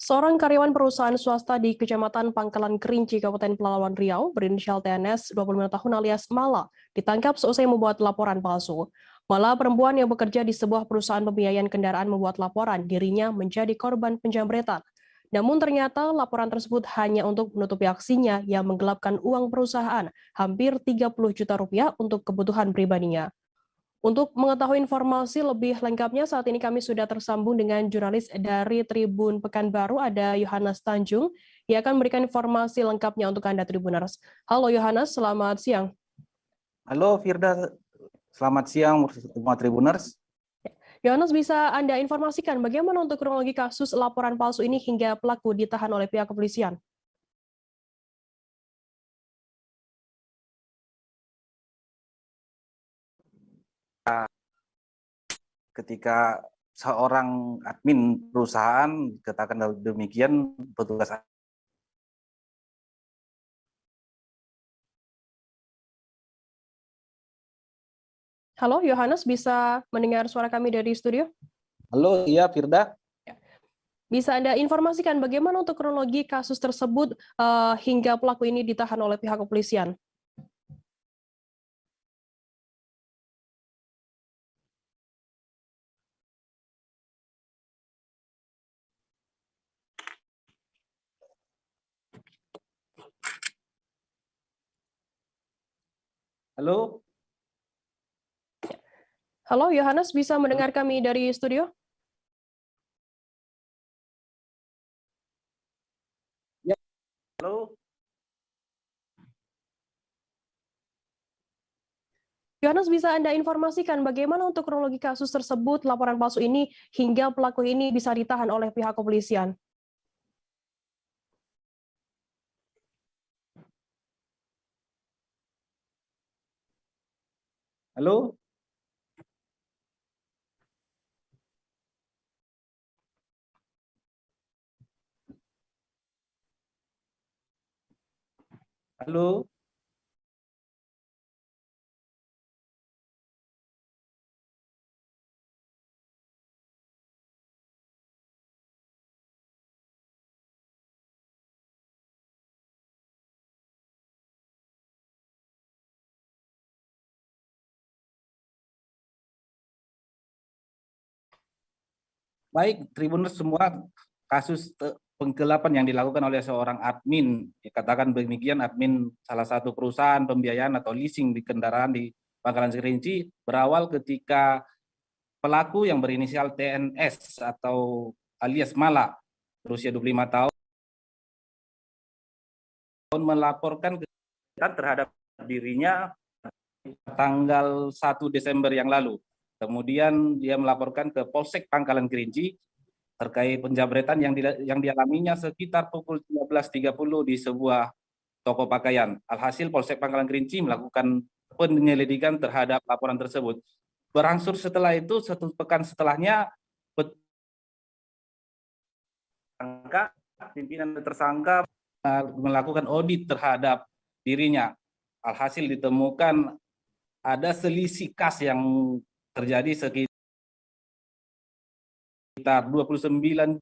Seorang karyawan perusahaan swasta di Kecamatan Pangkalan Kerinci, Kabupaten Pelalawan Riau, berinisial TNS, 25 tahun alias Mala, ditangkap seusai membuat laporan palsu. Mala, perempuan yang bekerja di sebuah perusahaan pembiayaan kendaraan, membuat laporan dirinya menjadi korban penjamretan. Namun ternyata laporan tersebut hanya untuk menutupi aksinya yang menggelapkan uang perusahaan, hampir 30 juta rupiah untuk kebutuhan pribadinya. Untuk mengetahui informasi lebih lengkapnya, saat ini kami sudah tersambung dengan jurnalis dari Tribun Pekanbaru, ada Yohanes Tanjung, yang akan memberikan informasi lengkapnya untuk Anda Tribuners. Halo Yohanes, selamat siang. Halo Firda, selamat siang semua Tribuners. Yohanes, bisa Anda informasikan bagaimana untuk kronologi kasus laporan palsu ini hingga pelaku ditahan oleh pihak kepolisian? Ketika seorang admin perusahaan katakan demikian, petugas. Halo Yohanes, bisa mendengar suara kami dari studio? Halo, iya Firda. Bisa Anda informasikan bagaimana untuk kronologi kasus tersebut hingga pelaku ini ditahan oleh pihak kepolisian? Halo. Halo Yohanes, bisa mendengar kami dari studio? Ya. Halo. Yohanes, bisa Anda informasikan bagaimana untuk kronologi kasus tersebut, laporan palsu ini, hingga pelaku ini bisa ditahan oleh pihak kepolisian? Halo. Halo. Baik, Tribuners semua, kasus penggelapan yang dilakukan oleh seorang admin, dikatakan demikian, admin salah satu perusahaan pembiayaan atau leasing di kendaraan di Pangkalan Kerinci, berawal ketika pelaku yang berinisial TNS atau alias Mala, berusia 25 tahun, melaporkan kejahatan terhadap dirinya tanggal 1 Desember yang lalu. Kemudian dia melaporkan ke Polsek Pangkalan Kerinci terkait penjamretan yang dialaminya sekitar pukul 13.30 di sebuah toko pakaian. Alhasil Polsek Pangkalan Kerinci melakukan penyelidikan terhadap laporan tersebut. Berangsur setelah itu, 1 pekan setelahnya, pimpinan tersangka melakukan audit terhadap dirinya. Alhasil ditemukan ada selisih kas yang terjadi sekitar 29,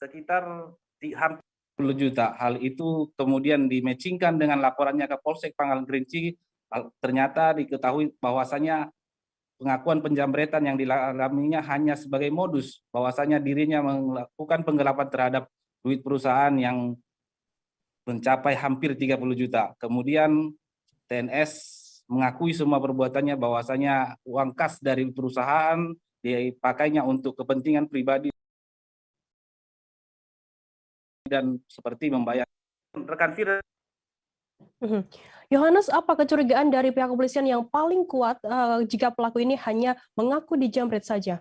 sekitar hampir 10 juta. Hal itu kemudian dimatchingkan dengan laporannya ke Polsek Pangkalan Kerinci. Ternyata diketahui bahwasanya pengakuan penjamretan yang dialaminya hanya sebagai modus, bahwasanya dirinya melakukan penggelapan terhadap duit perusahaan yang mencapai hampir 30 juta. Kemudian TNS mengakui semua perbuatannya, bahwasanya uang kas dari perusahaan dipakainya untuk kepentingan pribadi dan seperti membayar rekan Fira. Yohanes, apa kecurigaan dari pihak kepolisian yang paling kuat jika pelaku ini hanya mengaku dijamret saja?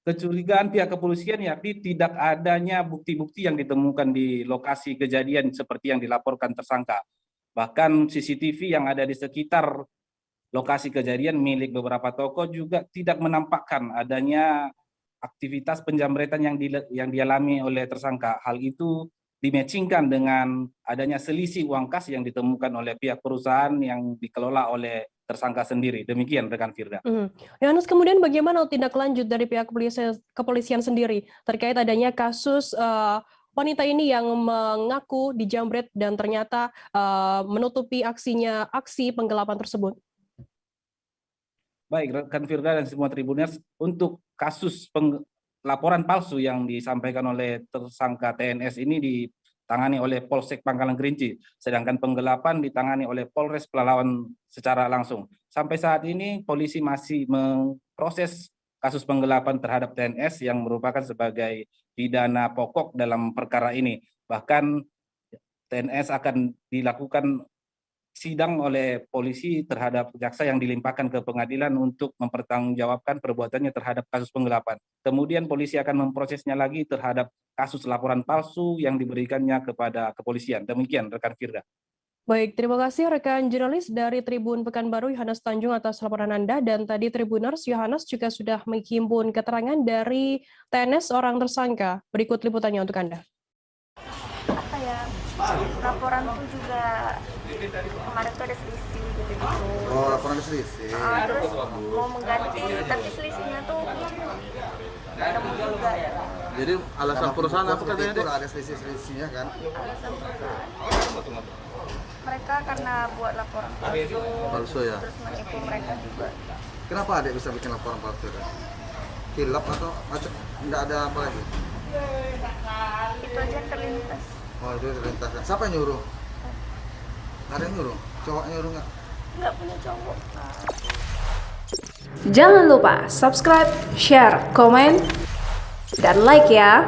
Kecurigaan pihak kepolisian yakni tidak adanya bukti-bukti yang ditemukan di lokasi kejadian seperti yang dilaporkan tersangka. Bahkan CCTV yang ada di sekitar lokasi kejadian milik beberapa toko juga tidak menampakkan adanya aktivitas penjamretan yang dialami oleh tersangka. Hal itu dimatchingkan dengan adanya selisih uang kas yang ditemukan oleh pihak perusahaan yang dikelola oleh tersangka sendiri. Demikian rekan Firda. Yohanes, kemudian bagaimana tindak lanjut dari pihak kepolisian sendiri terkait adanya kasus wanita ini yang mengaku dijamret dan ternyata menutupi aksi penggelapan tersebut? Baik, rekan Firda dan semua Tribuners, untuk kasus laporan palsu yang disampaikan oleh tersangka TNS ini ditangani oleh Polsek Pangkalan Kerinci, sedangkan penggelapan ditangani oleh Polres Pelalawan secara langsung. Sampai saat ini polisi masih memproses kasus penggelapan terhadap TNS yang merupakan sebagai pidana pokok dalam perkara ini. Bahkan TNS akan dilakukan sidang oleh polisi terhadap jaksa yang dilimpahkan ke pengadilan untuk mempertanggungjawabkan perbuatannya terhadap kasus penggelapan. Kemudian polisi akan memprosesnya lagi terhadap kasus laporan palsu yang diberikannya kepada kepolisian. Demikian rekan Firda. Baik, terima kasih rekan jurnalis dari Tribun Pekanbaru Yohanes Tanjung atas laporan Anda, dan tadi Tribuners Yohanes juga sudah menghimpun keterangan dari TNS orang tersangka. Berikut liputannya untuk Anda. Laporan tuh juga kemarin tuh ada selisih gitu. Oh, laporan ada selisih. Terus mau mengganti, tapi selisihnya tuh ketemu juga. Jadi alasan perusahaan apa katanya? Itu ada selisih-selisihnya kan? Alasan perusahaan. Mereka karena buat laporan palsu. Palsu ya. Terus menipu mereka juga. Kenapa adik bisa bikin laporan palsu? Hilap atau macam? Nggak ada apa lagi? Itu aja yang terlintas. Oh, itu terlintas. Siapa yang nyuruh? Ada yang nyuruh? Cowoknya nyuruh nggak? Nggak punya cowok. Jangan lupa subscribe, share, komen, dan like ya.